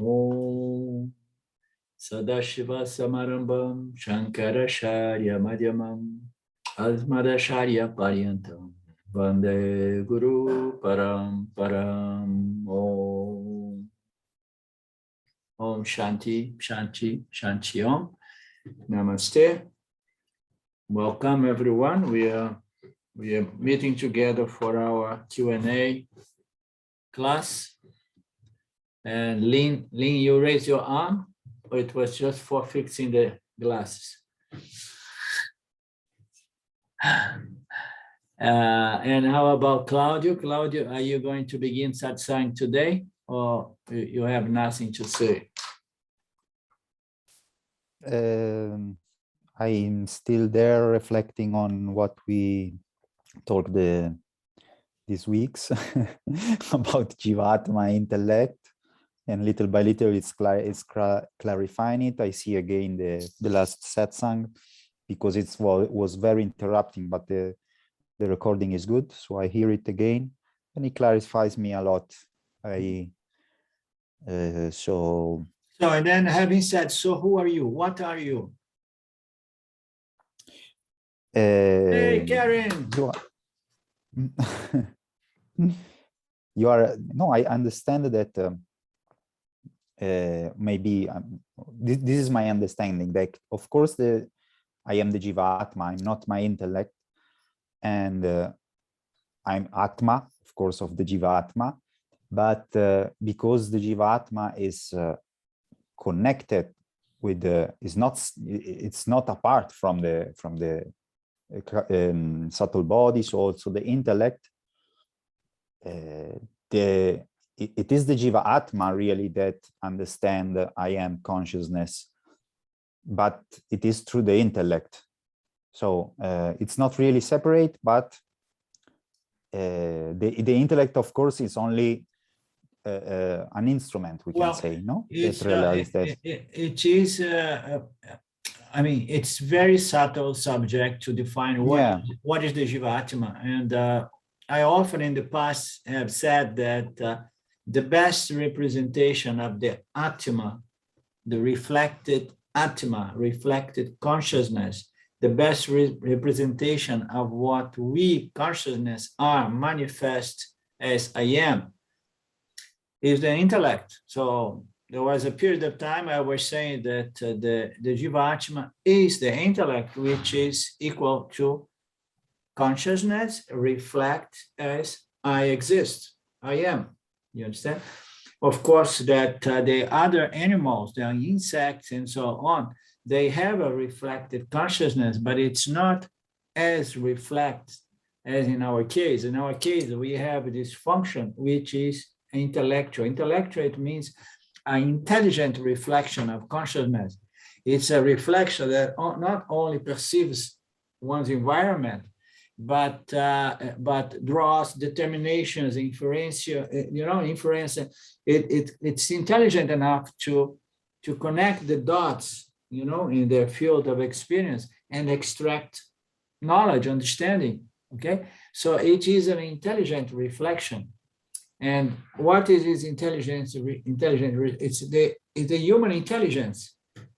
Om Sadashiva Samarambam Shankaracharya Madhyamam Asmadacharya Paryantam Vande Guru Param Om. Om Shanti, Shanti, Shanti Om. Namaste. Welcome everyone. We are meeting together for our Q&A class. And Lynn, you raise your arm, or it was just for fixing the glasses? And how about Claudio? Claudio, are you going to begin satsang today, or you have nothing to say? I'm still there reflecting on what we talked these weeks about Jivatma intellect, and little by little it's clarifying it. I see again the last satsang because it was very interrupting, but the recording is good, so I hear it again and it clarifies me a lot. So and then having said, so who are you? What are you? Hey, Karen. You are no, I understand that maybe this is my understanding that of course I am the Jivatma, I'm not my intellect, and I'm Atma, of course, of the Jivatma, but because the Jivatma is connected with it's not apart from the subtle bodies, also the intellect. It is the Jiva Atma really that understand I am consciousness, but it is through the intellect. So it's not really separate, but the intellect, of course, is only an instrument, we can say, no? It is, I mean, it's very subtle subject to define what is the Jivatma. And I often in the past have said that the best representation of the Atma, the reflected Atma, reflected consciousness, the best representation of what we consciousness are manifest as I am, is the intellect. So there was a period of time I was saying that the Jivatma is the intellect, which is equal to consciousness, reflect as I exist, I am. You understand? Of course, that the other animals, the insects and so on, they have a reflected consciousness, but it's not as reflect as in our case. In our case, we have this function, which is intellectual. Intellectual, it means an intelligent reflection of consciousness. It's a reflection that not only perceives one's environment, but draws determinations, inference. It's intelligent enough to connect the dots, in their field of experience and extract knowledge, understanding. Okay, so it is an intelligent reflection. And what is this intelligence? It's the human intelligence.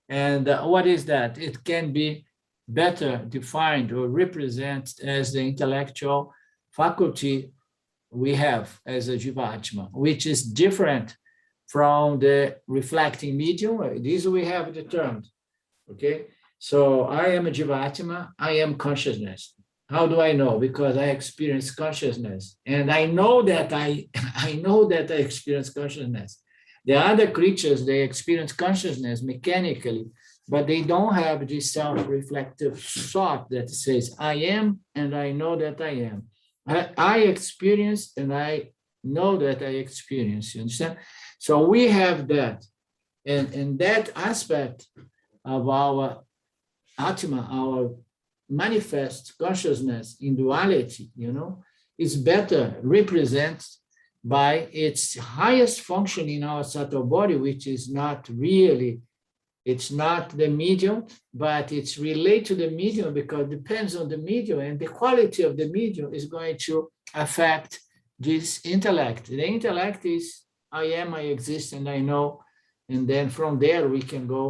And what is that? It can be better defined or represented as the intellectual faculty we have as a Jivatma, which is different from the reflecting medium. These we have determined. Okay, so I am a Jivatma, I am consciousness. How do I know? Because I experience consciousness, and I know that I know that I experience consciousness. The other creatures, they experience consciousness mechanically, but they don't have this self-reflective thought that says, I am, and I know that I am. I experience, and I know that I experience, you understand? So we have that, and that aspect of our Atma, our manifest consciousness in duality, is better represented by its highest function in our subtle body, which is not really, it's not the medium, but it's related to the medium because it depends on the medium, and the quality of the medium is going to affect this intellect. The intellect is I am, I exist, and I know And then from there, we can go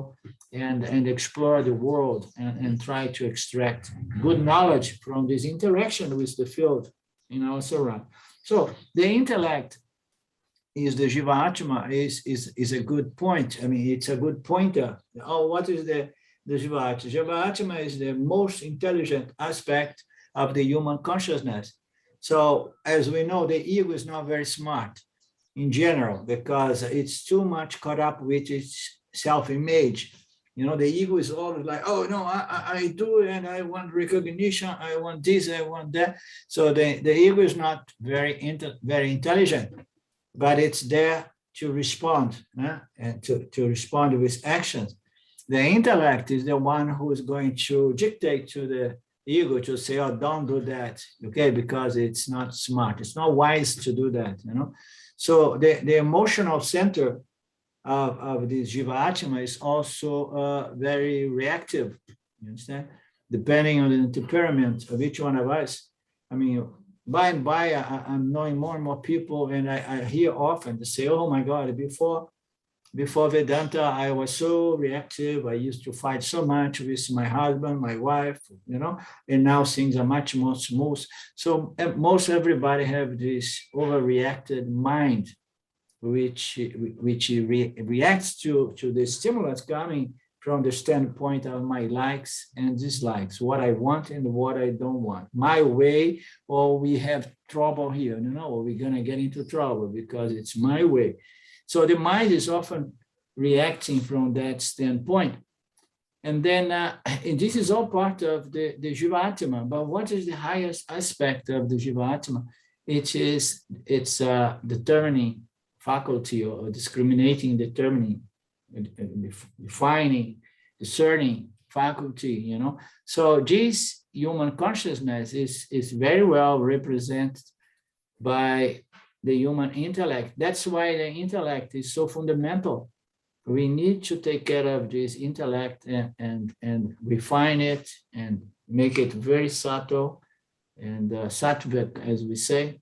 and explore the world and try to extract good knowledge from this interaction with the field in our surround. So the intellect is the Jivatma is a good point. I mean, it's a good pointer. Oh, what is the Jivatma? Jivatma is the most intelligent aspect of the human consciousness. So as we know, the ego is not very smart in general because it's too much caught up with its self-image. You know, the ego is always like, oh no, I do, and I want recognition, I want this, I want that. So the ego is not very intelligent, but it's there to respond and to respond with actions. The intellect is the one who is going to dictate to the ego to say, oh, don't do that, okay, because it's not smart, it's not wise to do that, you know. So the emotional center of this Jivatma is also very reactive, you understand? Depending on the temperament of each one of us. I mean, by and by, I'm knowing more and more people, and I hear often they say, oh my God, before Vedanta, I was so reactive. I used to fight so much with my husband, my wife, you know, and now things are much more smooth. So most everybody have this overreacted mind, which reacts to the stimulus coming from the standpoint of my likes and dislikes, what I want and what I don't want, my way, or we have trouble here, you know, or we're gonna get into trouble because it's my way. So the mind is often reacting from that standpoint. And then and this is all part of the Jivatma. But what is the highest aspect of the Jivatma? It's determining faculty or discriminating, determining, defining, discerning faculty, you know. So this human consciousness is very well represented by the human intellect. That's why the intellect is so fundamental. We need to take care of this intellect and refine it and make it very subtle and sattvic, as we say,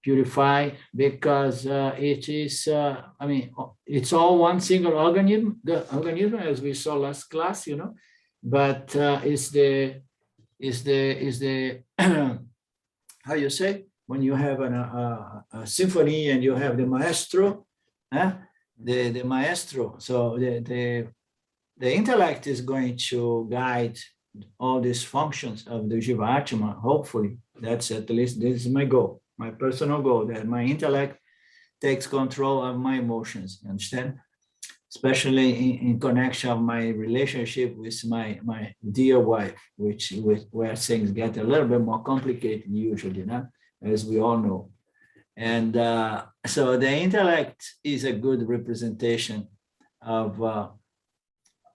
purify, because it is, I mean, it's all one single organism, as we saw last class, you know, but is the how you say, when you have a symphony and you have the maestro, the maestro. So the intellect is going to guide all these functions of the Jivatma. Hopefully, that's at least this is my goal, my personal goal, that my intellect takes control of my emotions. You understand? Especially in connection of my relationship with my dear wife, where things get a little bit more complicated usually, as we all know. And so the intellect is a good representation of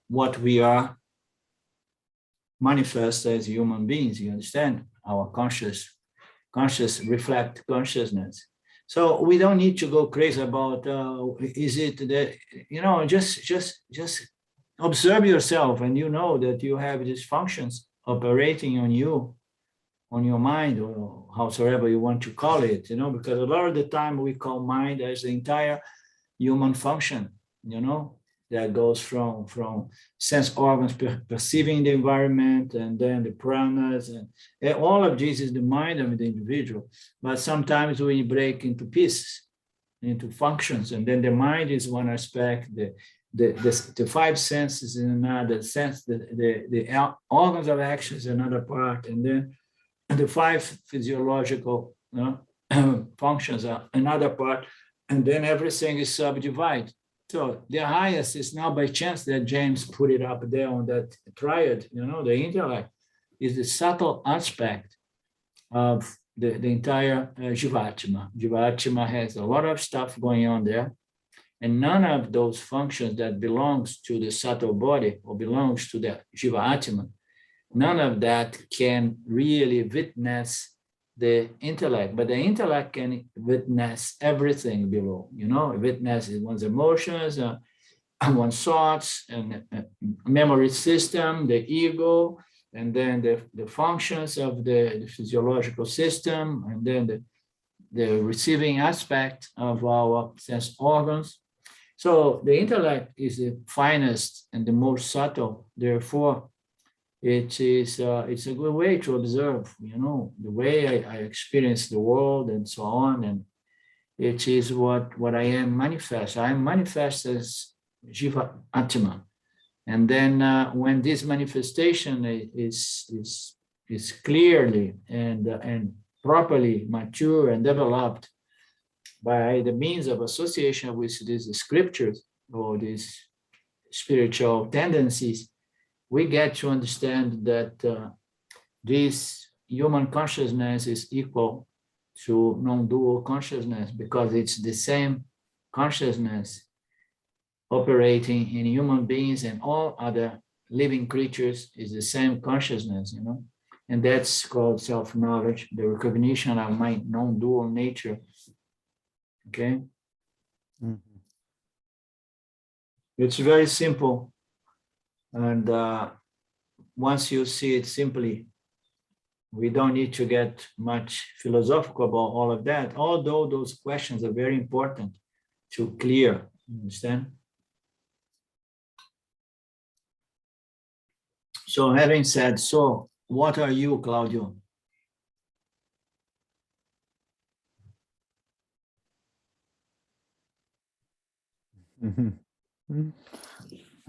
what we are manifest as human beings, you understand? Our conscious reflect consciousness. So we don't need to go crazy about, is it that, you know, just observe yourself and you know that you have these functions operating on you, on your mind, or howsoever you want to call it, you know, because a lot of the time we call mind as the entire human function, you know, that goes from sense organs perceiving the environment, and then the pranas, and all of this is the mind of the individual. But sometimes we break into pieces, into functions, and then the mind is one aspect, the five senses in another sense, the organs of action is another part, and then the five physiological functions are another part, and then everything is subdivided. So the highest is not by chance that James put it up there on that triad, you know, the intellect is the subtle aspect of the entire Jivatma. Jivatma has a lot of stuff going on there, and none of those functions that belongs to the subtle body or belongs to the Jivatma, none of that can really witness the intellect, but the intellect can witness everything below, you know, witness one's emotions, one's thoughts, and memory system, the ego, and then the functions of the physiological system, and then the receiving aspect of our sense organs. So the intellect is the finest and the most subtle. Therefore, it's a good way to observe, the way I experience the world and so on. And it is what I am manifest. I am manifest as Jiva Atma. And then when this manifestation is clearly and properly mature and developed by the means of association with these scriptures or these spiritual tendencies, we get to understand that this human consciousness is equal to non-dual consciousness, because it's the same consciousness operating in human beings and all other living creatures is the same consciousness, and that's called self-knowledge, the recognition of my non-dual nature. Okay. Mhm. It's very simple. And once you see it simply, we don't need to get much philosophical about all of that, although those questions are very important to clear, understand? So having said so, what are you, Claudio?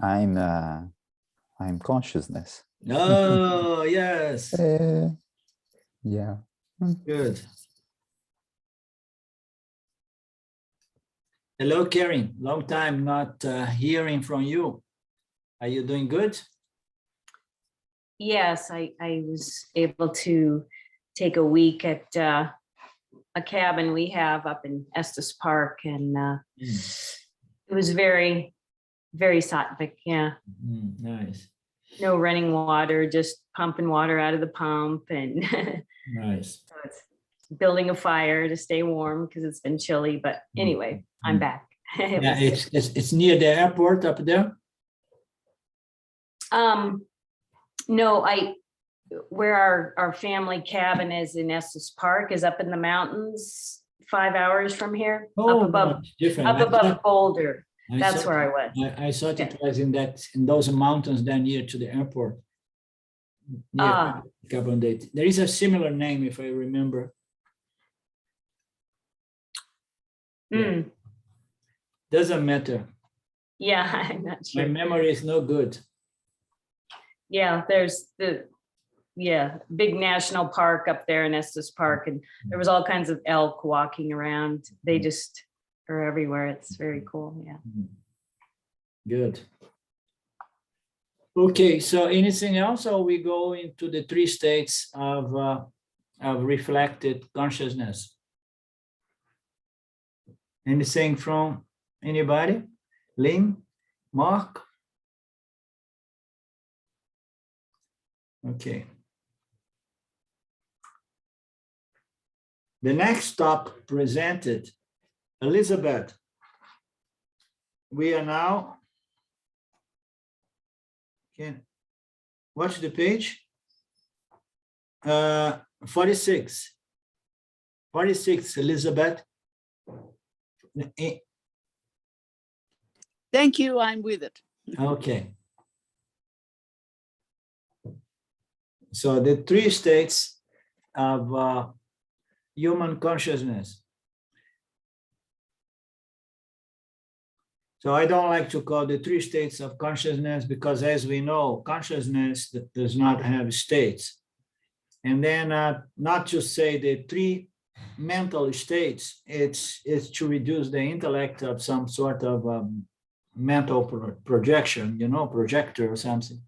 I'm consciousness. Oh, yes. Yeah. Good. Hello, Karen. Long time not hearing from you. Are you doing good? Yes, I was able to take a week at a cabin we have up in Estes Park, and it was very, very sattvic. Yeah. Nice. No running water, just pumping water out of the pump, and Nice. so it's building a fire to stay warm because it's been chilly. But anyway, I'm back. Yeah, it's near the airport up there. No, where our family cabin is in Estes Park is up in the mountains, 5 hours from here, Oh, up above, much different. up above Boulder. I That's thought- where I was. I thought it was in those mountains down near to the airport. Near Carbon Date. There is a similar name, if I remember. Mm, Doesn't matter. yeah, I'm not My sure. memory is no good. Yeah, there's big national park up there in Estes Park, and there was all kinds of elk walking around. They just are everywhere. It's very cool. Yeah. Good. Okay, so anything else, or we go into the 3 states of reflected consciousness? Anything from anybody? Lynn, Mark? Okay. The next stop presented, Elizabeth. We are now, can watch the page. 46. 46, Elizabeth. Thank you, I'm with it. Okay. So the 3 states of human consciousness. So I don't like to call the 3 states of consciousness, because as we know, consciousness does not have states. And then not to say the 3 mental states, it's to reduce the intellect of some sort of mental projection, projector or something.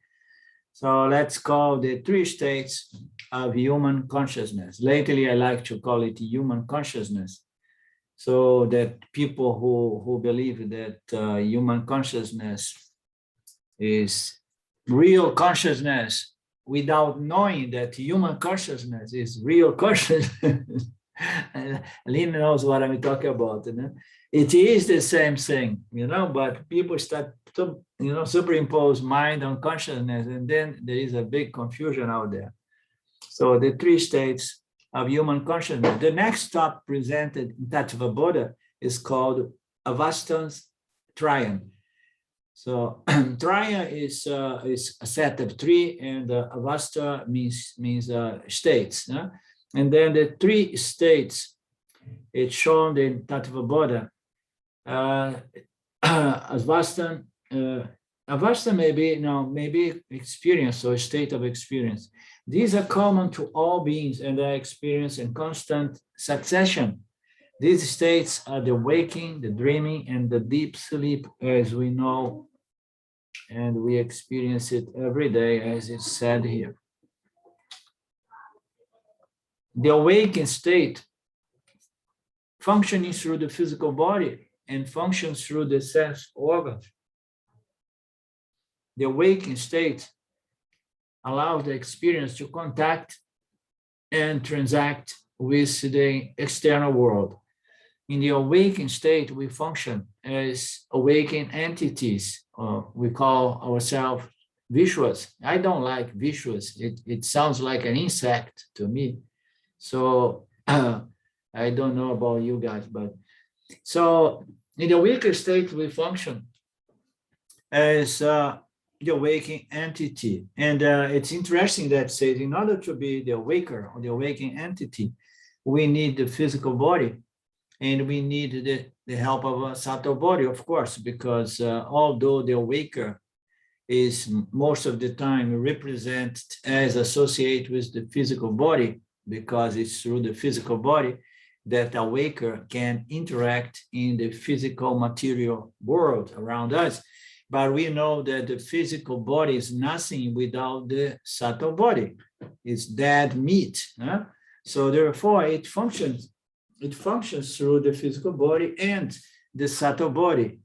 So let's call the 3 states of human consciousness. Lately, I like to call it human consciousness, so that people who believe that human consciousness is real consciousness without knowing that human consciousness is real consciousness. Lynn knows what I'm talking about. It is the same thing, but people start to, superimpose mind on consciousness, and then there is a big confusion out there. So the 3 states of human consciousness. The next stop presented in Tattva Bodha is called avasthatrayam. Trayam. So Traya is a set of three, and avastha means states. And then the three states, it's shown in Tattva Bodha. Avastha maybe experience or state of experience. These are common to all beings and are experienced in constant succession. These states are the waking, the dreaming, and the deep sleep, as we know, and we experience it every day, as it's said here. The awakened state functioning through the physical body and functions through the sense organs. The awakened state allows the experience to contact and transact with the external world. In the awakened state, we function as awakened entities. We call ourselves Vishwas. I don't like Vishwas. It sounds like an insect to me. So I don't know about you guys, but so in the awakened state, we function as the awakened entity. And it's interesting that says in order to be the awaker or the awakened entity, we need the physical body. And we need the help of a subtle body, of course, because although the awaker is most of the time represented as associated with the physical body, because it's through the physical body that a waker can interact in the physical material world around us. But we know that the physical body is nothing without the subtle body. It's dead meat. So therefore, it functions through the physical body and the subtle body.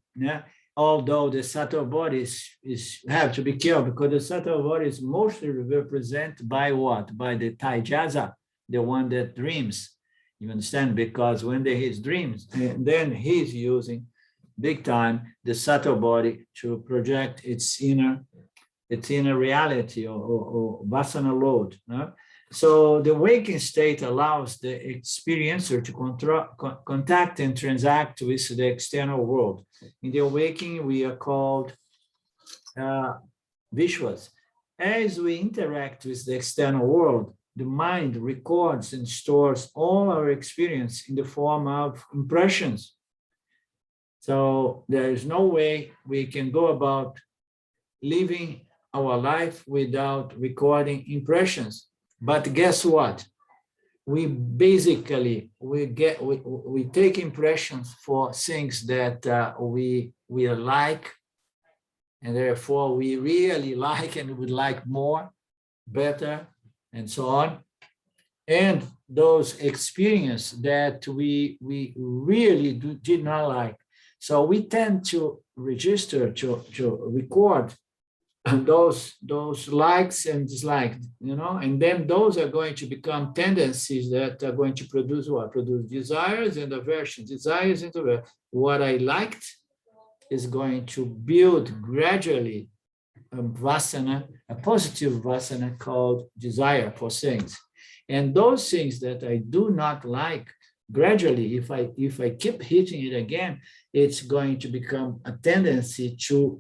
Although the subtle body is have to be careful, because the subtle body is mostly represented by what? By the Taijasa, the one that dreams. You understand? Because when there is dreams, then he's using big time the subtle body to project its inner reality or vasana load. So the waking state allows the experiencer to contact and transact with the external world. In the awakening, we are called Vishwas. As we interact with the external world, the mind records and stores all our experience in the form of impressions. So there is no way we can go about living our life without recording impressions. But guess what? We basically, we take impressions for things that we like, and therefore we really like and would like more, better, and so on. And those experiences that we really did not like. So we tend to register, to record those likes and dislikes, and then those are going to become tendencies that are going to produce what? Produce desires and aversions. Desires and aversions. What I liked is going to build gradually a vasana, a positive vasana called desire for things. And those things that I do not like, gradually, if I keep hitting it again, it's going to become a tendency to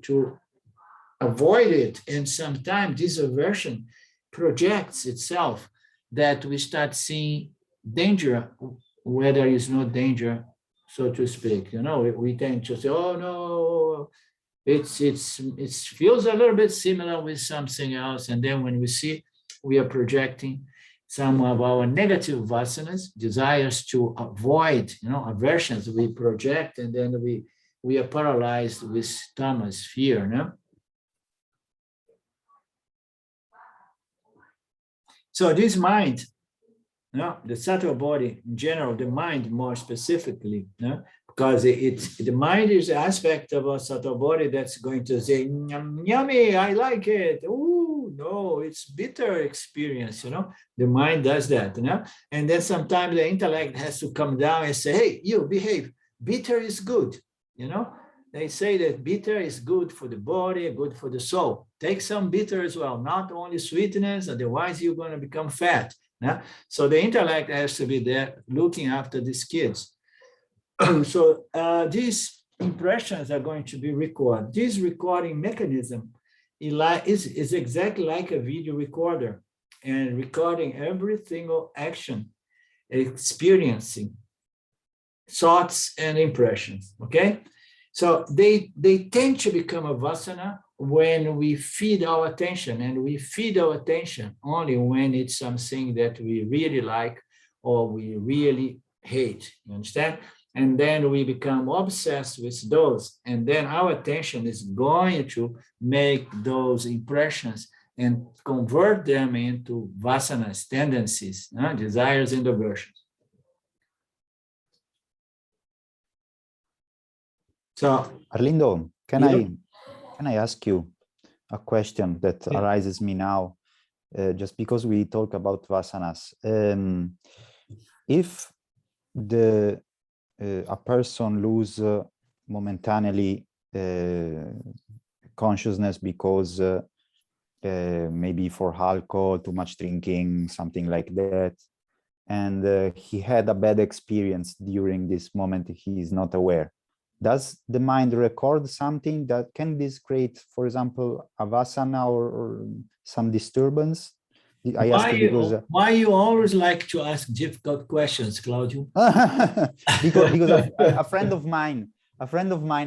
avoid it. And sometimes this aversion projects itself that we start seeing danger where there is no danger, so to speak. We tend to say, oh no, it feels a little bit similar with something else. And then when we see, we are projecting some of our negative vasanas, desires to avoid, aversions we project, and then we are paralyzed with tamas, fear. So this mind, the subtle body in general, the mind more specifically, because the mind is an aspect of a subtle body that's going to say, yummy, I like it. Ooh, no, it's bitter experience, The mind does that, And then sometimes the intellect has to come down and say, hey, you behave. Bitter is good, They say that bitter is good for the body, good for the soul. Take some bitter as well, not only sweetness, otherwise you're going to become fat. So the intellect has to be there looking after these kids. So this impressions are going to be recorded. This recording mechanism is exactly like a video recorder, and recording every single action, experiencing thoughts and impressions, okay? So they tend to become a vasana when we feed our attention, and we feed our attention only when it's something that we really like or we really hate, you understand? And then we become obsessed with those, and then our attention is going to make those impressions and convert them into vasanas, tendencies, desires and aversions. So, Arlindo, can yeah. I ask you a question that arises me now, just because we talk about vasanas? If a person lose momentarily consciousness because maybe for alcohol, too much drinking, something like that, and he had a bad experience during this moment, he is not aware. Does the mind record something that can this create, for example, a vasana or some disturbance? I ask you because why you always like to ask difficult questions, Claudio? because a friend of mine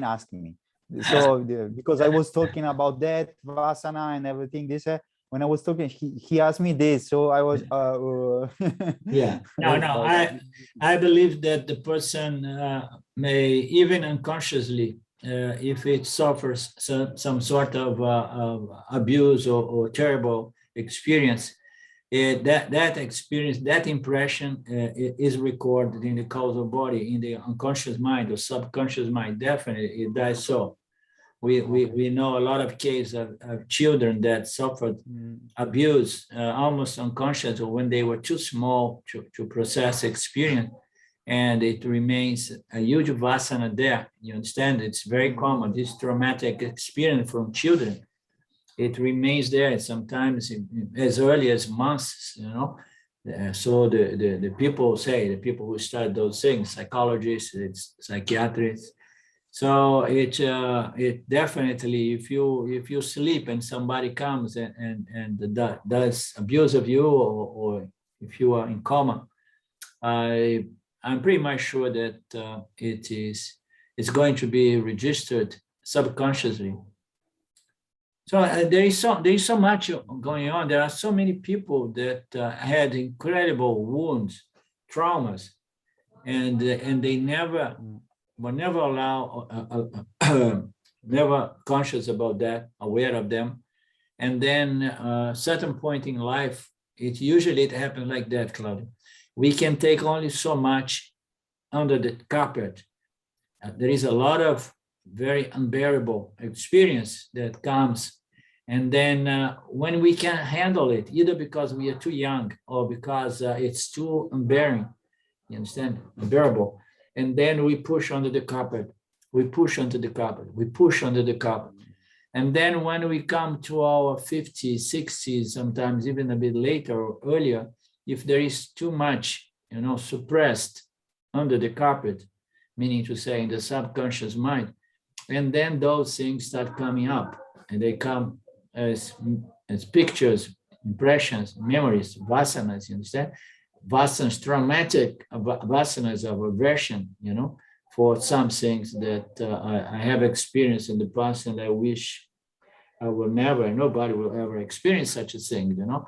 asked me. So because I was talking about that vasana and everything, this when I was talking, he asked me this, so I was yeah. No, I believe that the person may even unconsciously, if it suffers some sort of abuse or terrible experience, that experience, that impression is recorded in the causal body, in the unconscious mind or subconscious mind. Definitely, it does so. We know a lot of cases of children that suffered abuse almost unconscious, or when they were too small to process experience, and it remains a huge vasana there. You understand? It's very common, this traumatic experience from children. It remains there sometimes as early as months, you know. So the people say, the people who study those things, psychologists, it's psychiatrists. So it definitely, if you sleep and somebody comes and does abuse of you, or if you are in coma, I'm pretty much sure that it's going to be registered subconsciously. So there is so much going on. There are so many people that had incredible wounds, traumas, and they were never never conscious about that, aware of them. And then certain point in life, it happens like that, Claudia. We can take only so much under the carpet. There is a lot of very unbearable experience that comes. And then when we can't handle it, either because we are too young or because it's too unbearing, you understand, unbearable. And then we push under the carpet, we push under the carpet, we push under the carpet. And then when we come to our 50s, 60s, sometimes even a bit later or earlier, if there is too much, you know, suppressed under the carpet, meaning to say in the subconscious mind, and then those things start coming up, and they come as pictures, impressions, memories, vasanas, you understand? Vasanas, traumatic vasanas of aversion, you know, for some things that I have experienced in the past, and I wish I will never, nobody will ever experience such a thing, you know.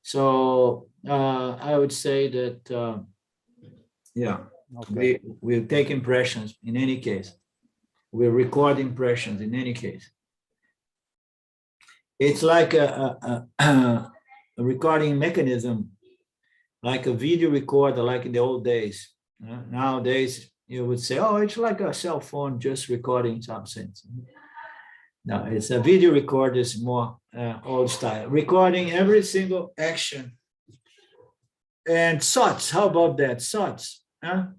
So I would say that, yeah, okay. We'll take impressions in any case. We'll record impressions in any case. It's like a recording mechanism, like a video recorder, like in the old days. Nowadays, you would say, oh, it's like a cell phone just recording something. No, it's a video recorder, is more old style, recording every single action. And thoughts, how about that? Thoughts, huh?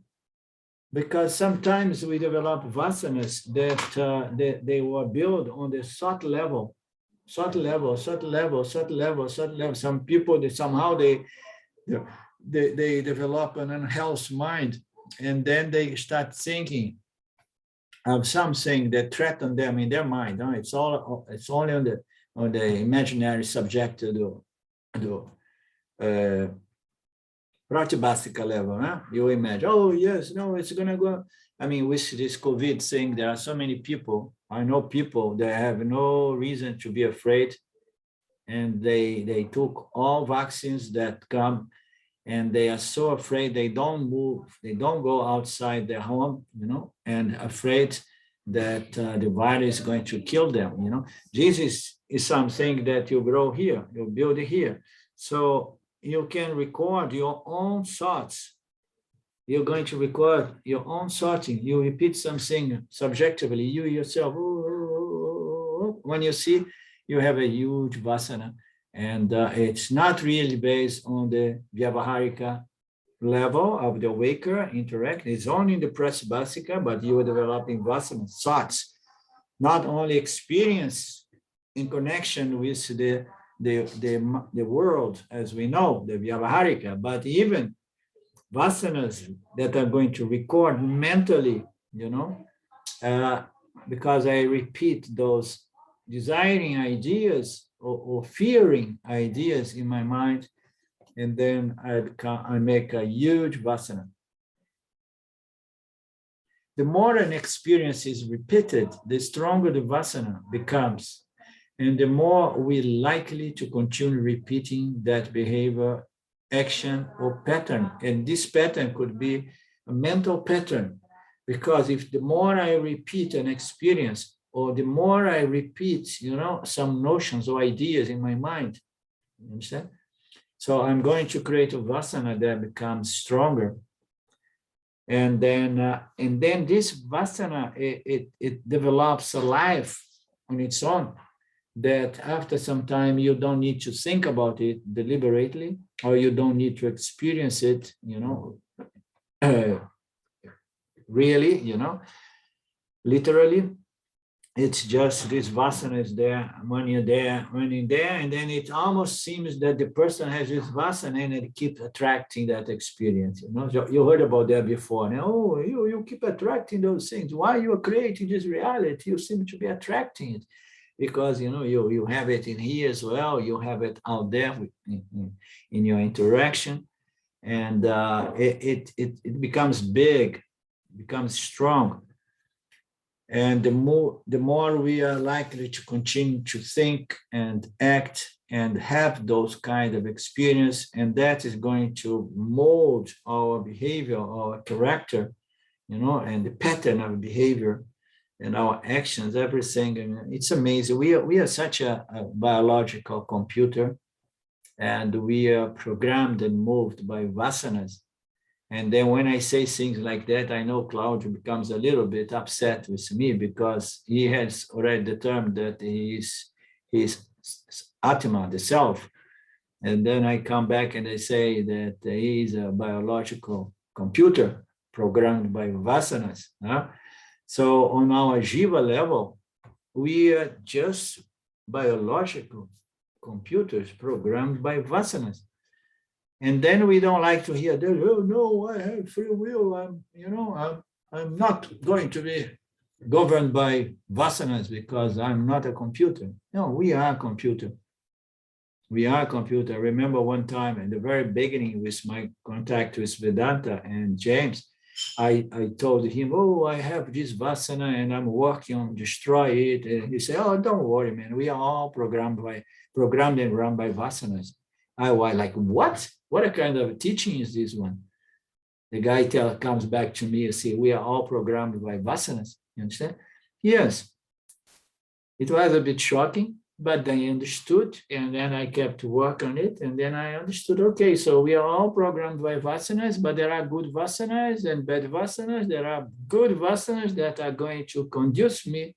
Because sometimes we develop vasanas that they were built on the thought level. Some people, they develop an unhealthy mind, and then they start thinking of something that threaten them in their mind. No? It's only on the imaginary subjective Pratibhasika level. Huh? You imagine, oh yes, no, it's gonna go. I mean, with this COVID thing, there are so many people. I know people that have no reason to be afraid, and they took all vaccines that come, and they are so afraid they don't move, they don't go outside their home, and afraid that the virus is going to kill them. This is something that you grow here, you build here. So you can record your own thoughts. You're going to record your own thoughts. You repeat something subjectively, you yourself, when you see, you have a huge vasana. And it's not really based on the Vyavaharika level of the waker interact. It's only in the Pratibhasika, but you are developing vasana, thoughts, not only experience in connection with the world as we know, the Vyavaharika, but even vasanas that are going to record mentally, because I repeat those desiring ideas or fearing ideas in my mind, and then I make a huge vasana. The more an experience is repeated, the stronger the vasana becomes, and the more we're likely to continue repeating that behavior, action, or pattern. And this pattern could be a mental pattern, because if the more I repeat an experience, or the more I repeat, some notions or ideas in my mind, you understand? So I'm going to create a vasana that becomes stronger. And then this vasana, it develops a life on its own, that after some time you don't need to think about it deliberately, or you don't need to experience it, really, literally. It's just this vasana is there, when you're there, and then it almost seems that the person has this vasana and it keeps attracting that experience. You heard about that before. Oh, you keep attracting those things. Why you are creating this reality? You seem to be attracting it, because you have it in here as well. You have it out there in your interaction, and it becomes big, becomes strong. And the more we are likely to continue to think and act and have those kind of experience, and that is going to mold our behavior, our character, and the pattern of behavior and our actions, everything. And it's amazing. We are such a biological computer, and we are programmed and moved by vasanas. And then when I say things like that, I know Claudio becomes a little bit upset with me, because he has already determined that he's Atma, the self. And then I come back and I say that he is a biological computer programmed by vasanas. So on our Jiva level, we are just biological computers programmed by vasanas. And then we don't like to hear that, oh no, I have free will. I'm not going to be governed by vasanas because I'm not a computer. No, we are a computer. We are a computer. I remember one time in the very beginning with my contact with Vedanta and James, I told him, oh, I have this vasana and I'm working on destroy it. And he said, oh, don't worry, man. We are all programmed and run by vasanas. I was like, what? What a kind of teaching is this one? The guy comes back to me and says, we are all programmed by vasanas. You understand? Yes. It was a bit shocking, but I understood, and then I kept to work on it, and then I understood, okay, so we are all programmed by vasanas, but there are good vasanas and bad vasanas. There are good vasanas that are going to conduce me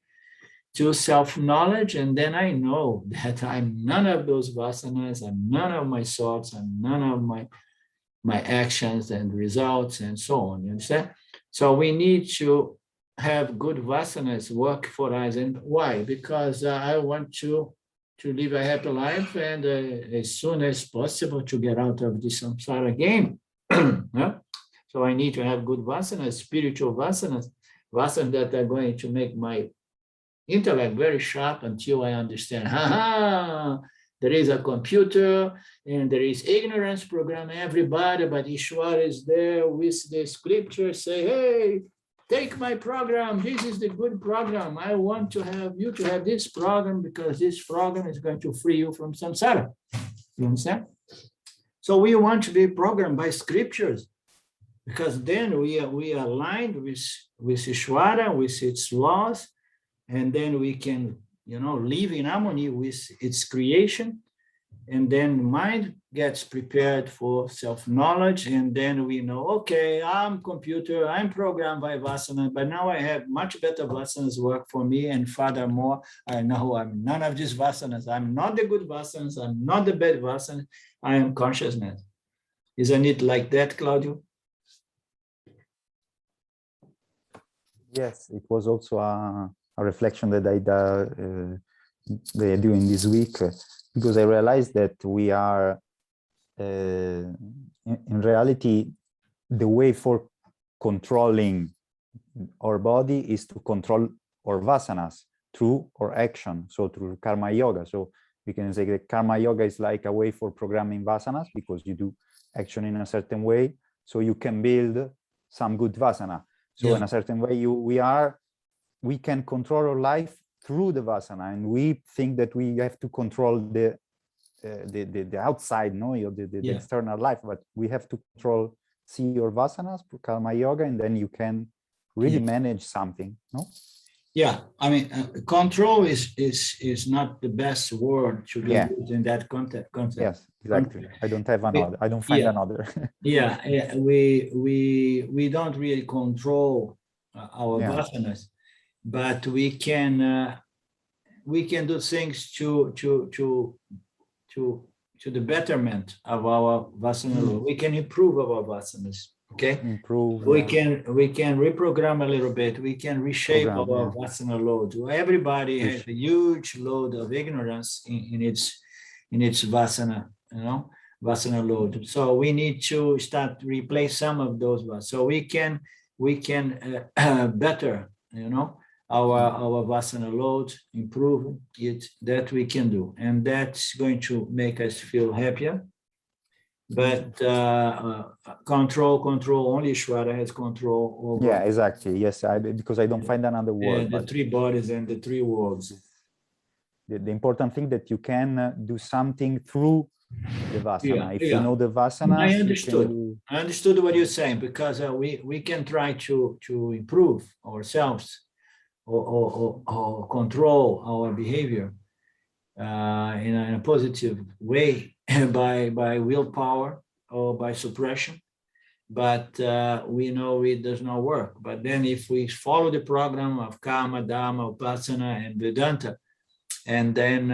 to self-knowledge, and then I know that I'm none of those vasanas, I'm none of my thoughts, I'm none of my actions and results and so on, you understand? So we need to have good vasanas work for us. And why? Because I want to live a happy life, and as soon as possible to get out of this samsara game. So I need to have good vasanas, spiritual vasanas, vasanas that are going to make my intellect very sharp until I understand, there is a computer and there is ignorance program everybody, but Ishwara is there with the scripture, say, hey, take my program. This is the good program. I want to have you to have this program because this program is going to free you from samsara. You understand? So we want to be programmed by scriptures because then we are aligned with Ishwara, with its laws, and then we can, live in harmony with its creation. And then mind gets prepared for self-knowledge. And then we know, okay, I'm computer, I'm programmed by vasana, but now I have much better vasanas work for me. And furthermore, I know I'm none of these vasanas. I'm not the good vasanas. I'm not the bad vasanas. I am consciousness. Isn't it like that, Claudio? Yes, it was also a reflection that I doing this week, because I realized that we are, in reality, the way for controlling our body is to control our vasanas through our action, so through karma yoga. So we can say that karma yoga is like a way for programming vasanas because you do action in a certain way, so you can build some good vasana. So in a certain way, we can control our life through the vasana, and we think that we have to control the outside, the external life, but we have to see your vasanas, karma yoga, and then you can really manage something. No? Yeah, I mean, control is not the best word to be used in that context. Yes, exactly. I don't have another. I don't find another. We don't really control our vasanas, but we can do things to the betterment of our vasana. We can improve our vasanas. Okay, we can reprogram a little bit. We can reshape our vasana load. Everybody has a huge load of ignorance in its vasana, vasana load. So we need to start replace some of those vasanas. So we can better, our vasana load, improve it. That we can do, and that's going to make us feel happier. But control, only Ishvara has control over. Yeah, exactly. Yes, because I don't find another word. The three bodies and the three worlds. The important thing that you can do something through the vasana. If you know the vasana, I understood what you're saying, because we can try to improve ourselves or control our behavior in a positive way by willpower or by suppression, but we know it does not work. But then if we follow the program of karma, dharma, upasana, and Vedanta, and then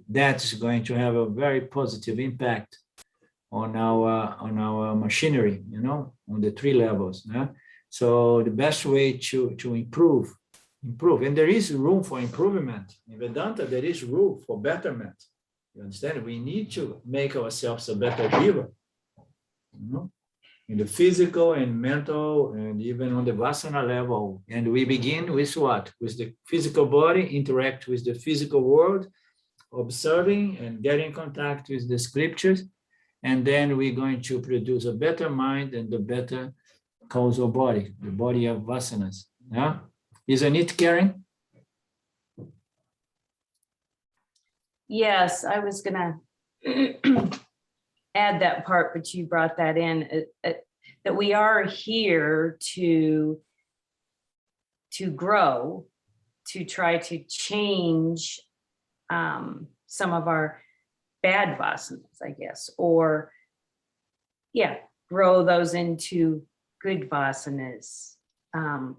that's going to have a very positive impact on our machinery, on the three levels. So the best way to improve, and there is room for improvement in Vedanta. There is room for betterment. You understand? We need to make ourselves a better giver, in the physical and mental, and even on the vasana level. And we begin with what? With the physical body, interact with the physical world, observing and getting in contact with the scriptures. And then we're going to produce a better mind and the better causal body, the body of vasanas. Yeah? Isn't it, Karen? Yes, I was gonna add that part, but you brought that in, that we are here to grow, to try to change some of our bad vasanas, I guess, or grow those into good vasanas,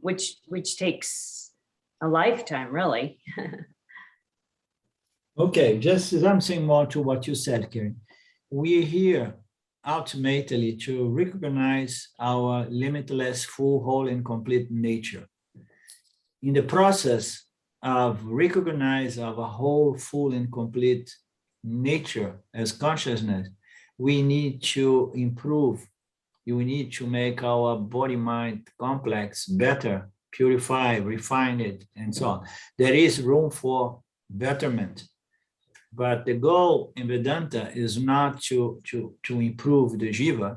which takes a lifetime, really. Okay, just something more to what you said, Karen. We're here ultimately to recognize our limitless, full, whole, and complete nature. In the process of recognize our whole, full, and complete nature as consciousness, we need to improve you need to make our body-mind complex better, purify, refine it, and so on. There is room for betterment. But the goal in Vedanta is not to improve the jiva,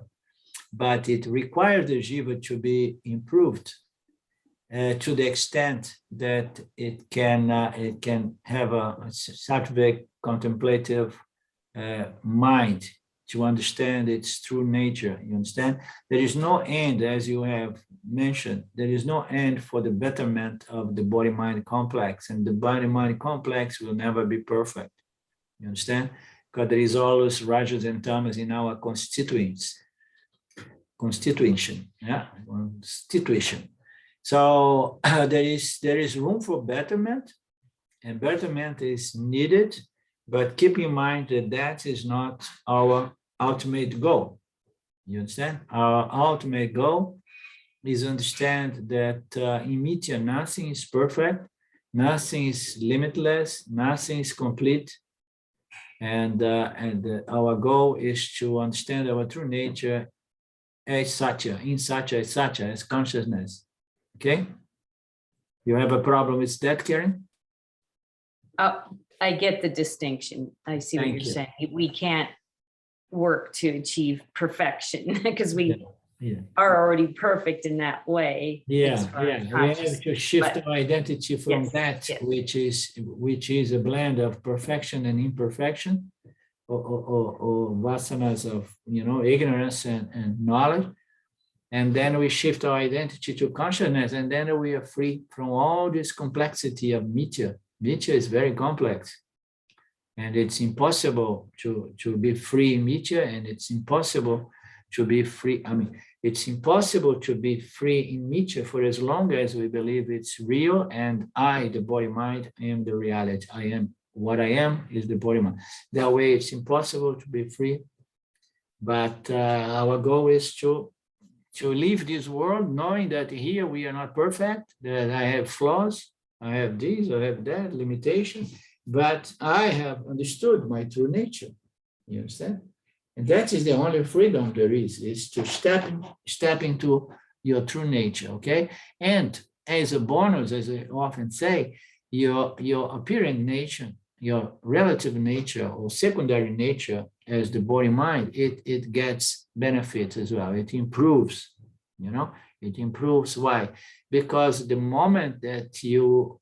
but it requires the jiva to be improved to the extent that it can have a sattvic contemplative mind to understand its true nature. You understand? There is no end, as you have mentioned, there is no end for the betterment of the body-mind complex, and the body-mind complex will never be perfect. You understand? Because there is always rajas and tamas in our constitution. So there is room for betterment, and betterment is needed, but keep in mind that that is not our ultimate goal. You understand? Our ultimate goal is understand that in Mitya, nothing is perfect, nothing is limitless, nothing is complete. And our goal is to understand our true nature as satya, in satya, as consciousness. Okay? You have a problem with that, Karen? I get the distinction. I see what you're saying. We can't work to achieve perfection because we are already perfect in that way. We have to shift our identity from which is a blend of perfection and imperfection, or vasanas of ignorance and knowledge. And then we shift our identity to consciousness, and then we are free from all this complexity of Mitya. Mitya is very complex, and it's impossible to be free in Mitya, and it's impossible to be free. It's impossible to be free in Mitya for as long as we believe it's real, and I, the body-mind, am the reality. I am what I am is the body-mind. That way, it's impossible to be free. But our goal is to leave this world knowing that here we are not perfect, that I have flaws, I have this, I have that, limitations, but I have understood my true nature. You understand? And that is the only freedom there is to step into your true nature, okay? And as a bonus, as I often say, your apparent nature, your relative nature or secondary nature as the body-mind, it gets benefits as well. It improves, it improves. Why? Because the moment that you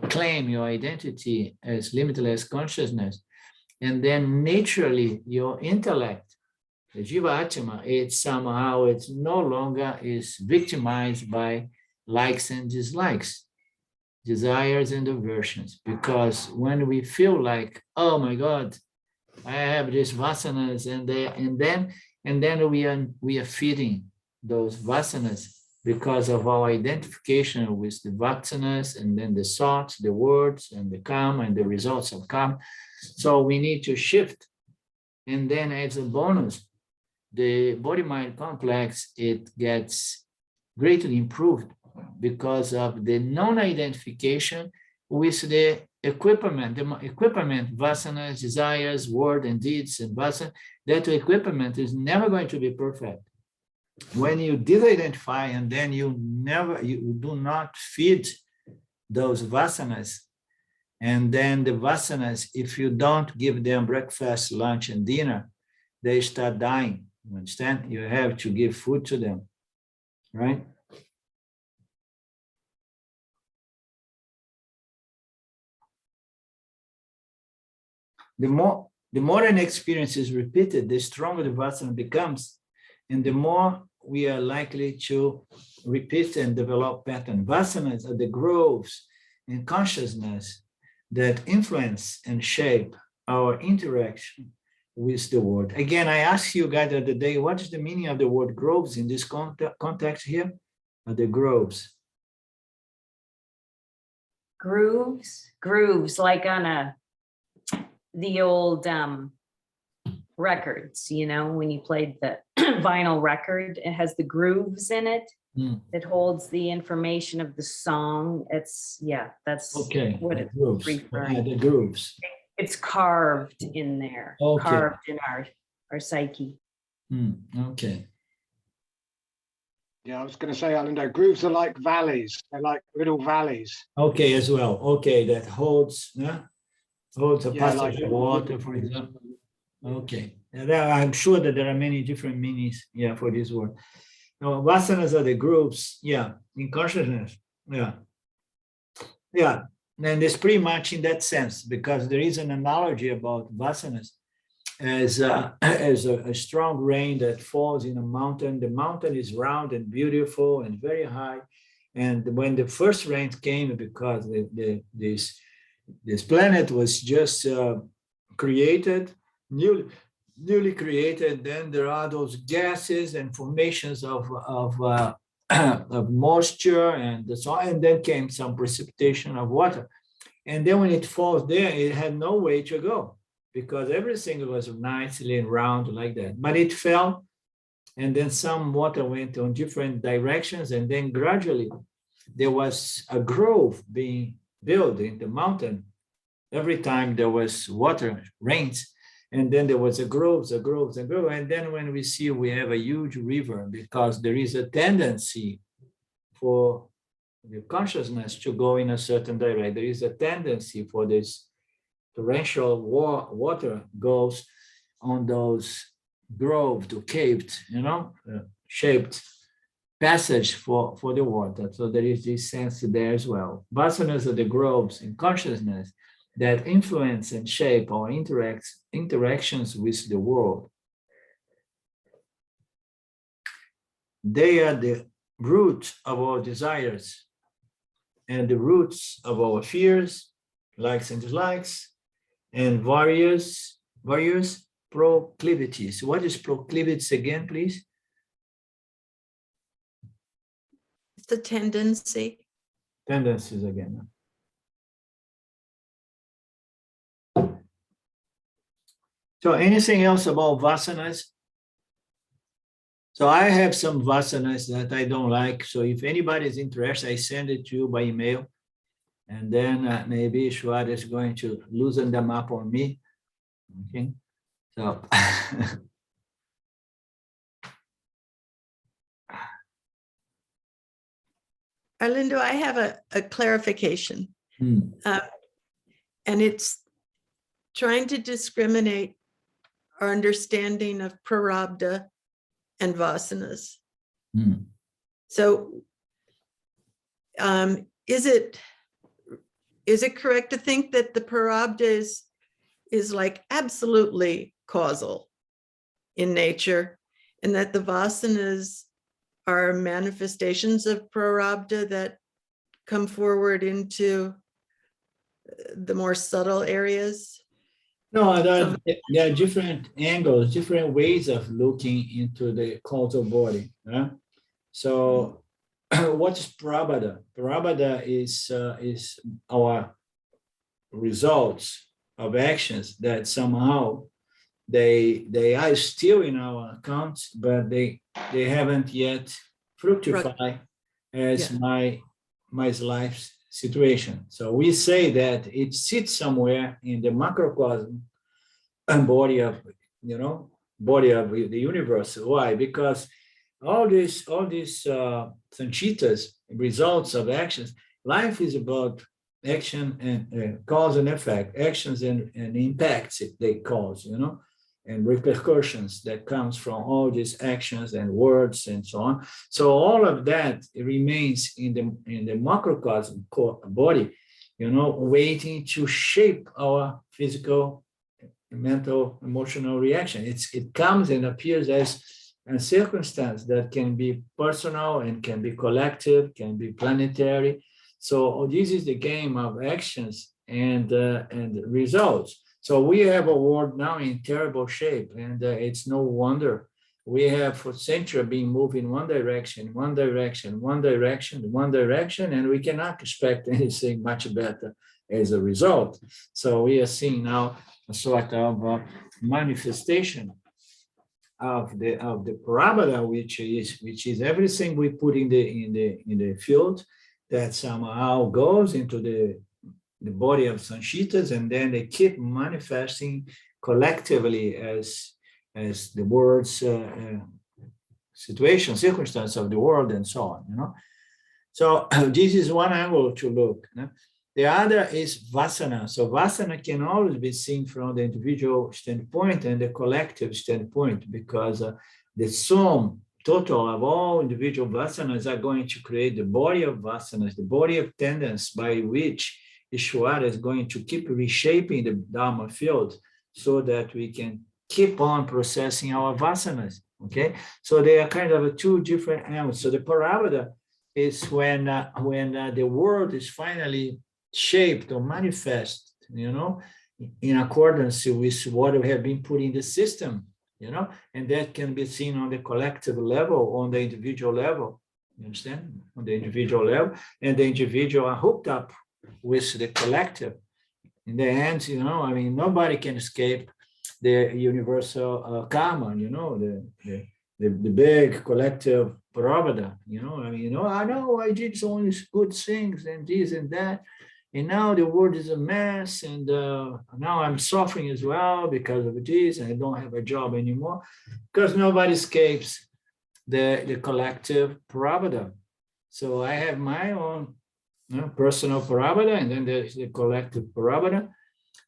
claim your identity as limitless consciousness, and then naturally your intellect, the jiva atma, it's no longer is victimized by likes and dislikes, desires and aversions. Because when we feel like, oh my God, I have these vasanas, and then we are feeding those vasanas because of our identification with the vasanas, and then the thoughts, the words, and the karma, and the results of karma. So we need to shift. And then as a bonus, the body-mind complex, it gets greatly improved because of the non-identification with the equipment, vasanas, desires, word and deeds, and vasana. That equipment is never going to be perfect. When you disidentify and then you do not feed those vasanas, and then the vasanas, if you don't give them breakfast, lunch, and dinner, they start dying. You understand? You have to give food to them, right? The more an experience is repeated, the stronger the vasana becomes, and the more we are likely to repeat and develop pattern. Vasanas are the grooves in consciousness that influence and shape our interaction with the world. Again, I asked you guys the other day, what is the meaning of the word grooves in this context here? The grooves. Grooves, like on the old records, when you played the vinyl record, it has the grooves in it. That holds the information of the song. That's okay. What it's referring. The grooves. It's carved in there, carved in our psyche. Okay. Yeah, I was going to say, Alindo, grooves are like valleys. They're like little valleys. Okay, as well. Okay, that holds, holds a Yeah, passage like of little water, for valleys. example. Okay, and I'm sure that there are many different meanings, yeah, for this word. Now, vasanas are the groups, yeah, in consciousness, yeah, yeah, and it's pretty much in that sense because there is an analogy about vasanas as as a strong rain that falls in a mountain. The mountain is round and beautiful and very high, and when the first rain came, because this planet was just created, newly created, then there are those gases and formations of of moisture and so on, and then came some precipitation of water. And then when it falls there, it had no way to go because everything was nicely and round like that. But it fell, and then some water went on different directions, and then gradually there was a grove being built in the mountain. Every time there was water, rains, and then there was a grove, and then when we see we have a huge river because there is a tendency for the consciousness to go in a certain direction. There is a tendency for this torrential water goes on those groved or caved, shaped passage for the water. So there is this sense there as well. Vasanas are the groves in consciousness that influence and shape our interactions with the world. They are the root of our desires and the roots of our fears, likes and dislikes, and various proclivities. What is proclivities again, please? It's a tendency. Tendencies again. So anything else about vasanas? So I have some vasanas that I don't like. So if anybody is interested, I send it to you by email. And then maybe Shwad is going to loosen them up on me. Okay. So Arlindo, I have a clarification. And it's trying to discriminate our understanding of prarabdha and vasanas. So is it correct to think that the prarabdha is like absolutely causal in nature, and that the vasanas are manifestations of prarabdha that come forward into the more subtle areas? no, there are different angles, different ways of looking into the causal body. So what is prarabdha? Prarabdha is our results of actions that somehow they are still in our accounts, but they haven't yet fructified as my life's situation. So we say that it sits somewhere in the macrocosm body of the universe. Why? Because all these sanchitas, results of actions, life is about action and cause and effect, actions and impacts they cause, and repercussions that comes from all these actions and words and so on. So all of that remains in the macrocosm body, waiting to shape our physical, mental, emotional reaction. It comes and appears as a circumstance that can be personal and can be collective, can be planetary. So this is the game of actions and results. So we have a world now in terrible shape, and it's no wonder. We have for centuries been moving one direction, and we cannot expect anything much better as a result. So we are seeing now a sort of manifestation of the prarabdha, which is everything we put in the field that somehow goes into the body of sanchitas, and then they keep manifesting collectively as the words situation, circumstance of the world, and so on, you know. So this is one angle to look. You know? The other is vasana. So vasana can always be seen from the individual standpoint and the collective standpoint, because the sum total of all individual vasanas are going to create the body of vasanas, the body of tendons by which Ishvara is going to keep reshaping the Dharma field so that we can keep on processing our vasanas, okay? So they are kind of two different angles. So the Parabodha is when the world is finally shaped or manifest, you know, in accordance with what we have been put in the system, you know, and that can be seen on the collective level, on the individual level, you understand? On the individual level, and the individual are hooked up with the collective. In the end, you know, I mean, nobody can escape the universal karma, you know, the big collective Parabodha, you know, I mean, you know, I know I did so many good things and this and that, and now the world is a mess, and now I'm suffering as well because of this, and I don't have a job anymore, because nobody escapes the collective Parabodha. So I have my own, you know, personal Parabodha, and then there's the collective Parabodha.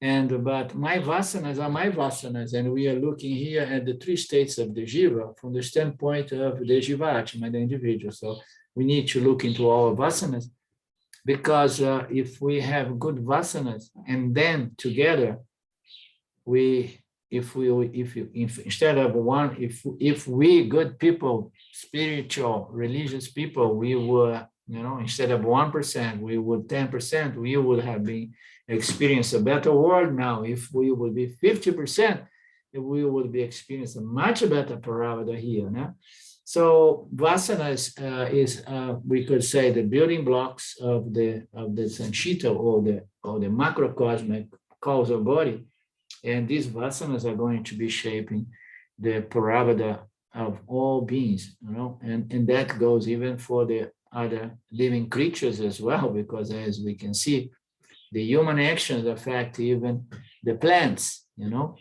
But my vasanas are my vasanas, and we are looking here at the three states of the jiva from the standpoint of the jivatma, the individual. So we need to look into our vasanas, because if we have good vasanas, and then together if instead of one, if we good people, spiritual, religious people, we were, you know, instead of 1%, we would 10%, we would have been experience a better world now. If we would be 50%, we would be experiencing a much better Parabodha here. No? So vasana is we could say the building blocks of the Sanchita, or the macrocosmic causal body, and these vasanas are going to be shaping the Parabodha of all beings, you know, and that goes even for the other living creatures as well, because as we can see, the human actions affect even the plants, you know,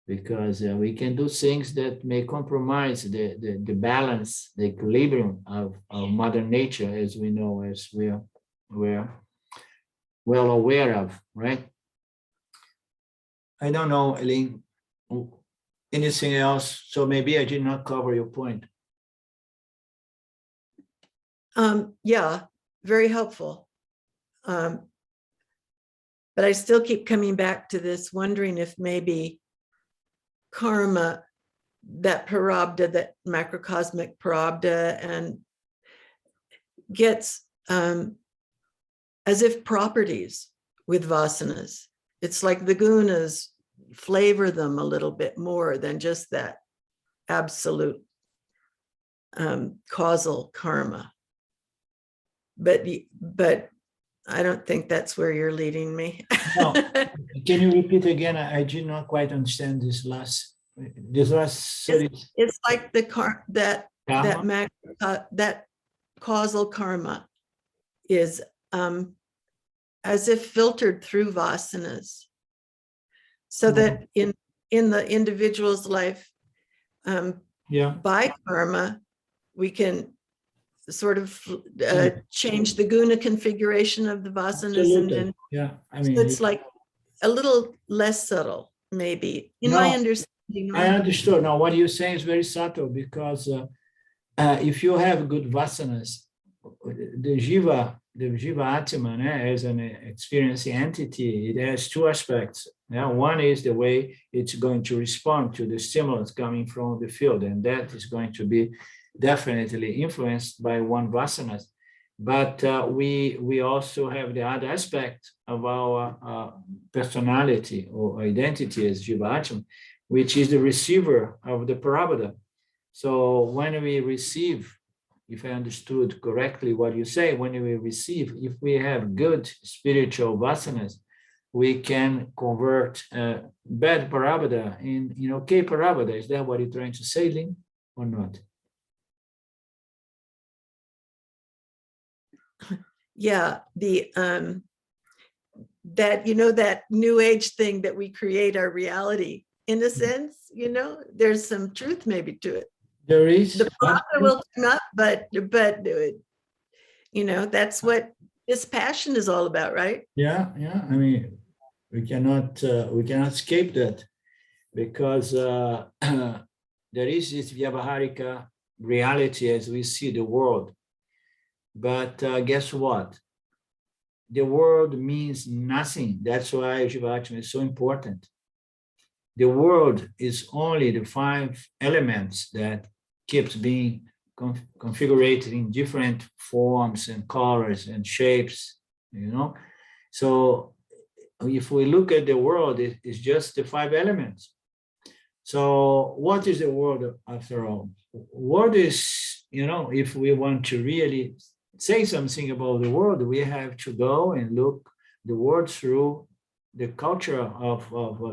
because we can do things that may compromise the balance, the equilibrium of Mother Nature, as we know, as we're well aware of, right? I don't know, Eileen, anything else? So maybe I did not cover your point. Yeah, very helpful. But I still keep coming back to this, wondering if maybe karma, that Parabodha, that macrocosmic Parabodha, and gets as if properties with vasanas. It's like the gunas flavor them a little bit more than just that absolute causal karma. But I don't think that's where you're leading me. No. Can you repeat again? I did not quite understand this last. It's like the Karma? that causal karma is as if filtered through vasanas, so that in the individual's life, by karma, we can sort of change the guna configuration of the vasanas. Absolutely. And then I mean, so it's like a little less subtle, maybe, in my understanding. I understood. Now, what you're saying is very subtle, because if you have good vasanas, the jiva atman, as an experiencing entity, it has two aspects. One is the way it's going to respond to the stimulus coming from the field, and that is going to be definitely influenced by one vasanas. But we also have the other aspect of our personality or identity as jiva atman, which is the receiver of the Parabodha. So when we receive, if I understood correctly what you say, when we receive, if we have good spiritual vasanas, we can convert bad Parabodha in okay Parabodha. Is that what you're trying to say, Lynn, or not? Yeah, the that that new age thing that we create our reality, in a sense, there's some truth maybe to it. There is. The Prabhupada will come up, but that's what this passion is all about, right? Yeah. I mean, we cannot escape that, because there is this Vyavaharika reality as we see the world. But guess what? The world means nothing. That's why Jivatma is so important. The world is only the 5 elements that keeps being configured in different forms and colors and shapes, So if we look at the world, it's just the 5 elements. So what is the world after all? World is, if we want to really say something about the world, we have to go and look the world through the culture of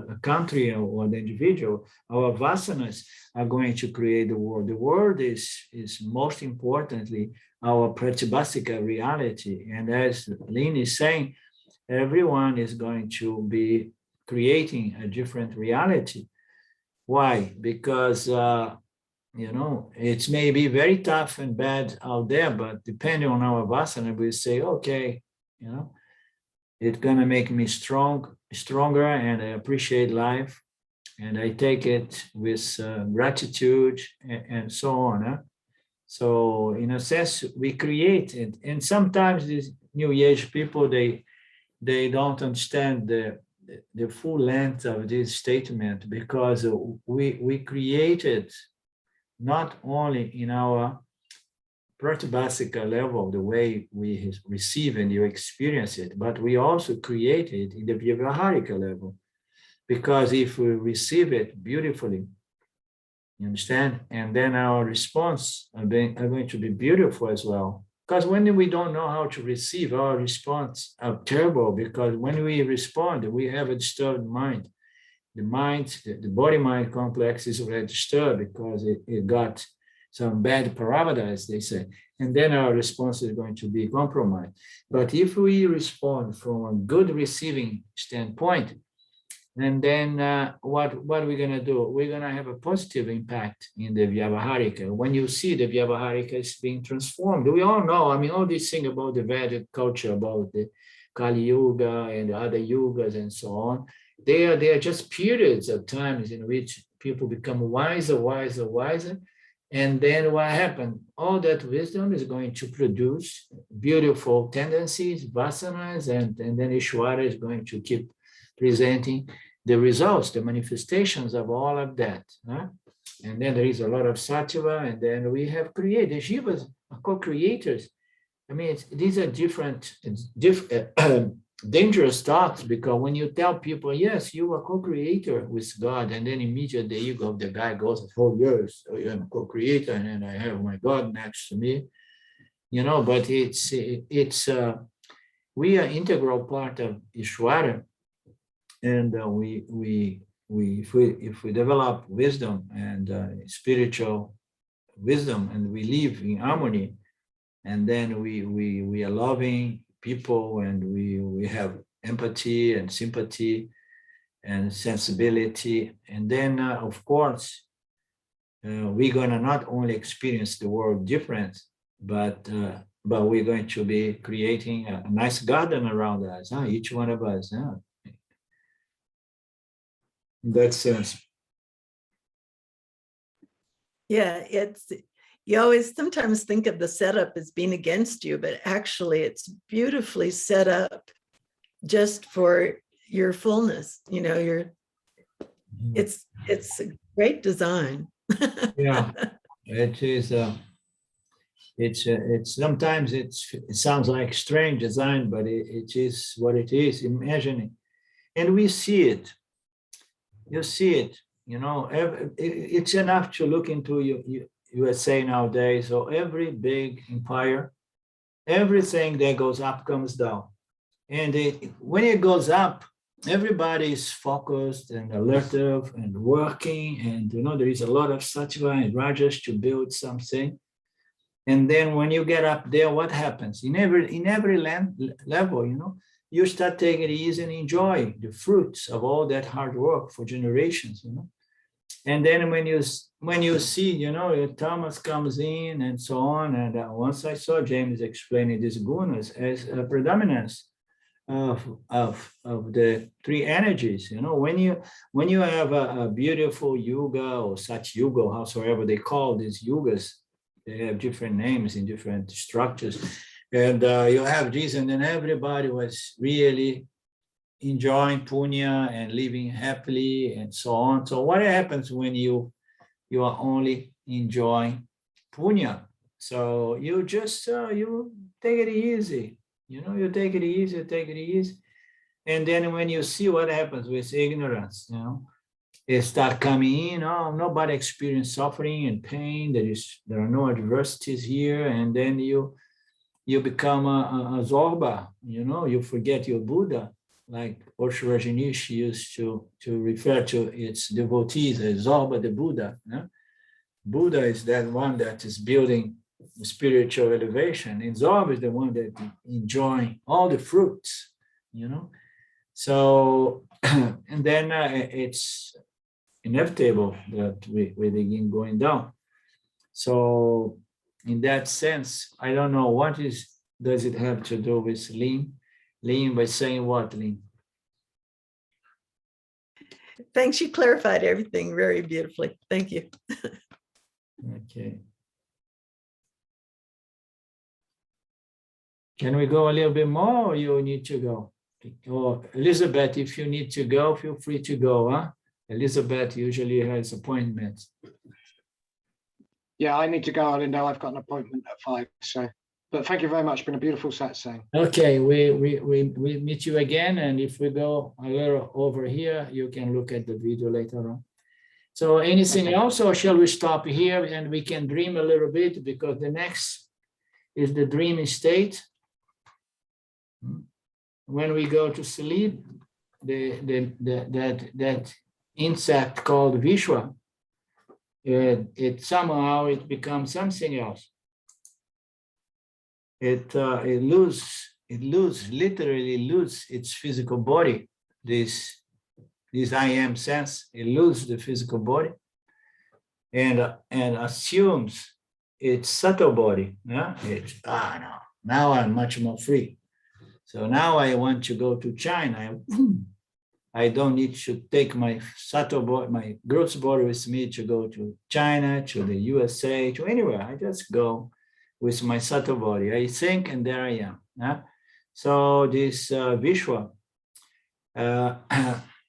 a country or the individual. Our vasanas are going to create the world. The world is most importantly our pratibhasika reality. And as Lynn is saying, everyone is going to be creating a different reality. Why? Because it's maybe very tough and bad out there, but depending on our vasana, we say, okay, it's gonna make me stronger, and I appreciate life, and I take it with gratitude and so on. So in a sense, we create it, and sometimes these New Age people, they don't understand the full length of this statement, because we created not only in our pratibhasika level, the way we receive and you experience it, but we also create it in the vyavaharika level. Because if we receive it beautifully, you understand? And then our response are going to be beautiful as well. Because when we don't know how to receive, our response are terrible, because when we respond, we have a disturbed mind. The mind, the body-mind complex is already disturbed because it got some bad paravada, as they say, and then our response is going to be compromised. But if we respond from a good receiving standpoint, and then what are we going to do? We're going to have a positive impact in the Vyavaharika. When you see the Vyavaharika is being transformed, we all know, I mean, all these things about the Vedic culture, about the Kali Yuga and the other yugas and so on, they are just periods of times in which people become wiser. And then what happened? All that wisdom is going to produce beautiful tendencies, vasanas, and then Ishvara is going to keep presenting the results, the manifestations of all of that. And then there is a lot of sattva, and then we have created. The Jivas are co-creators. I mean, these are different dangerous thoughts, because when you tell people, yes, you are co-creator with God, and then immediately the ego of the guy goes, oh yes, I am co-creator, and then I have my God next to me, but it's we are integral part of Ishvara, and if we develop wisdom and spiritual wisdom, and we live in harmony, and then we are loving people, and we have empathy and sympathy and sensibility, and then of course we're going to not only experience the world different, but we're going to be creating a nice garden around us, each one of us, in that sense. Yeah, you always sometimes think of the setup as being against you, but actually it's beautifully set up just for your fullness. It's a great design. Yeah, it is. It's sometimes it sounds like strange design, but it is what it is. Imagining, and we see it. You see it. It's enough to look into USA nowadays. So every big empire, everything that goes up comes down. And when it goes up, everybody is focused and alertive and working. And, there is a lot of sattva and rajas to build something. And then when you get up there, what happens? In every level, you start taking it easy and enjoy the fruits of all that hard work for generations, And then when you see, Thomas comes in and so on. And once I saw James explaining these gunas as a predominance of the three energies. When you have a beautiful yuga or Sat Yuga, or howsoever they call these yugas, they have different names in different structures. And you have this, and then everybody was really enjoying punya and living happily and so on. So what happens when you are only enjoying punya? So you just you take it easy. You take it easy. And then when you see what happens with ignorance, it start coming in. Oh, nobody experienced suffering and pain. There are no adversities here. And then you become a zorba. You forget your Buddha, like Osho Rajneesh used to refer to its devotees as Zorba the Buddha. Buddha is that one that is building spiritual elevation, and Zorba is the one that enjoying all the fruits, So, and then it's inevitable that we begin going down. So, in that sense, I don't know does it have to do with Lin? Lin by saying what, Lin? Thanks, you clarified everything very beautifully. Thank you. Okay. Can we go a little bit more, or you need to go? Or Elizabeth, if you need to go, feel free to go, huh? Elizabeth usually has appointments. Yeah, I need to go, Linda. I've got an appointment at 5. So, but thank you very much. It's been a beautiful satsang. Okay, we meet you again, and if we go a little over here, you can look at the video later on. So anything else, or shall we stop here and we can dream a little bit, because the next is the dreaming state. When we go to sleep, that insect called Vishwa, it somehow it becomes something else. It literally loses its physical body. This I am sense, it loses the physical body, and assumes its subtle body. Yeah, no, now I'm much more free. So now I want to go to China. I don't need to take my subtle body, my gross body with me to go to China, to the USA, to anywhere. I just go with my subtle body. I think, and there I am. Yeah? So this Vishwa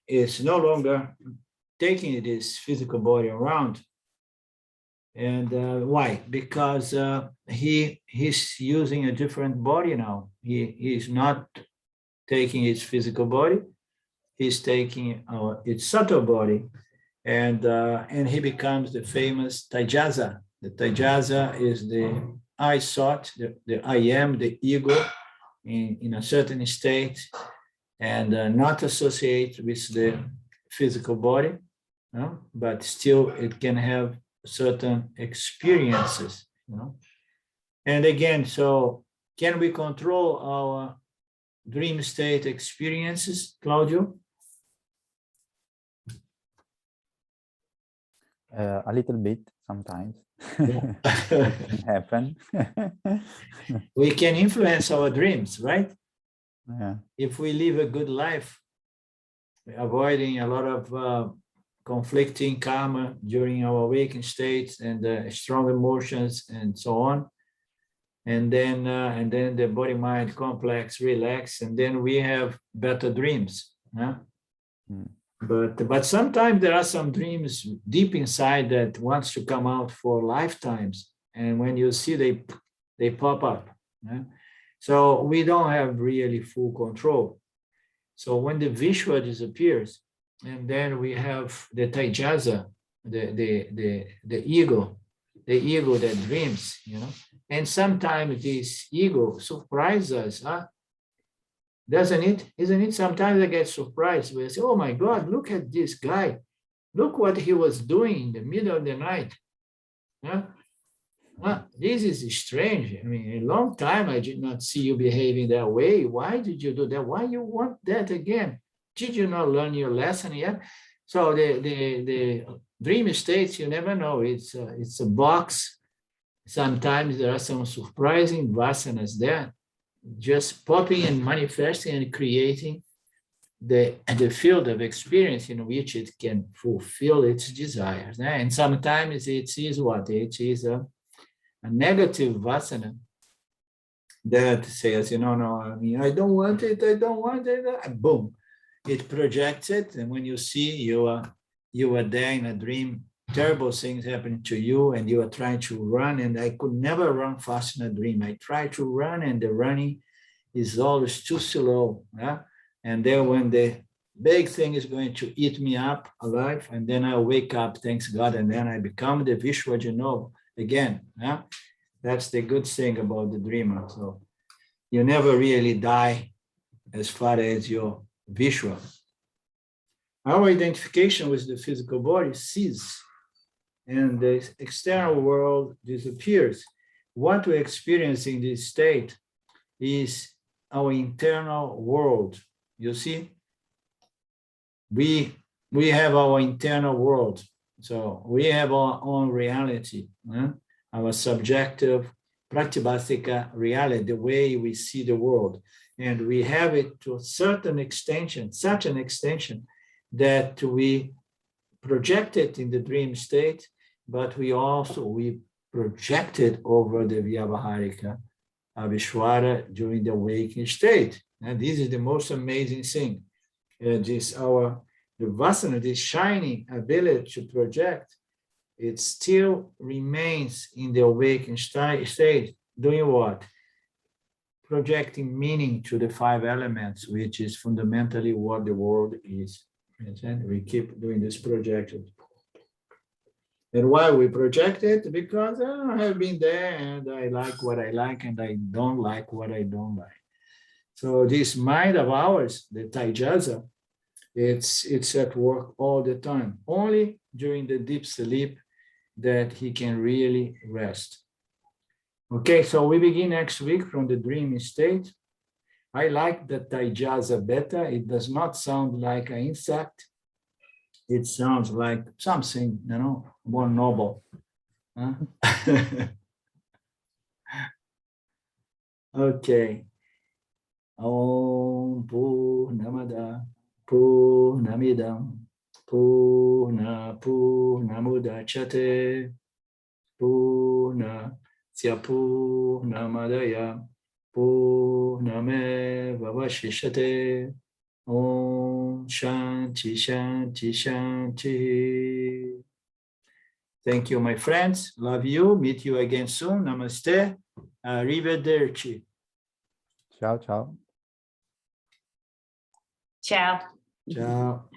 is no longer taking this physical body around. And why? Because he's using a different body now. He's not taking his physical body. He's taking its subtle body, and he becomes the famous Taijasa. The Taijasa is the I thought, the I am, the ego, in a certain state, and not associated with the physical body, but still it can have certain experiences, And again, so can we control our dream state experiences, Claudio? A little bit sometimes. It can happen. We can influence our dreams, right? Yeah. If we live a good life, avoiding a lot of conflicting karma during our waking states and strong emotions and so on, and then the body-mind complex relax, and then we have better dreams. But sometimes there are some dreams deep inside that wants to come out for lifetimes, and when you see they pop up. So we don't have really full control. So when the Vishwa disappears, and then we have the Taijasa, the ego that dreams, And sometimes this ego surprises us, doesn't it? Isn't it? Sometimes I get surprised. We say, oh my God, look at this guy. Look what he was doing in the middle of the night. This is strange. I mean, a long time I did not see you behaving that way. Why did you do that? Why you want that again? Did you not learn your lesson yet? So the dream states, you never know. It's a box. Sometimes there are some surprising vasanas there, just popping and manifesting and creating the field of experience in which it can fulfill its desires. And sometimes it is what? It is a negative vasana that says, no, I mean, I don't want it, boom, it projects it. And when you see you are there in a dream, terrible things happen to you, and you are trying to run, and I could never run fast in a dream. I try to run, and the running is always too slow. And then when the big thing is going to eat me up alive, and then I wake up, thanks God, and then I become the Vishwajano again. That's the good thing about the dreamer. So you never really die as far as your Vishwa. Our identification with the physical body ceases, and the external world disappears. What we experience in this state is our internal world. You see, we have our internal world. So we have our own reality, our subjective pratibhasika reality, the way we see the world. And we have it to a certain extension, such an extension that we project it in the dream state, but we project it over the Vyavaharika Avishwara during the waking state. And this is the most amazing thing. The vasana, this shining ability to project, it still remains in the awakened state, doing what? Projecting meaning to the 5 elements, which is fundamentally what the world is. And we keep doing this projection. And why we project it? Because I have been there, and I like what I like, and I don't like what I don't like. So this mind of ours, the Taijasa, it's at work all the time. Only during the deep sleep that he can really rest. Okay, so we begin next week from the dreamy state. I like the Taijasa better. It does not sound like an insect. It sounds like something, more noble. Huh? Okay. Om Purnamada Purnamidam Purnamudachyate Purnasya Purnamadaya Purnameva Vashishyate. Om Shanti Shanti Shanti. Thank you, my friends. Love you. Meet you again soon. Namaste. Arrivederci. Ciao, ciao. Ciao. Ciao.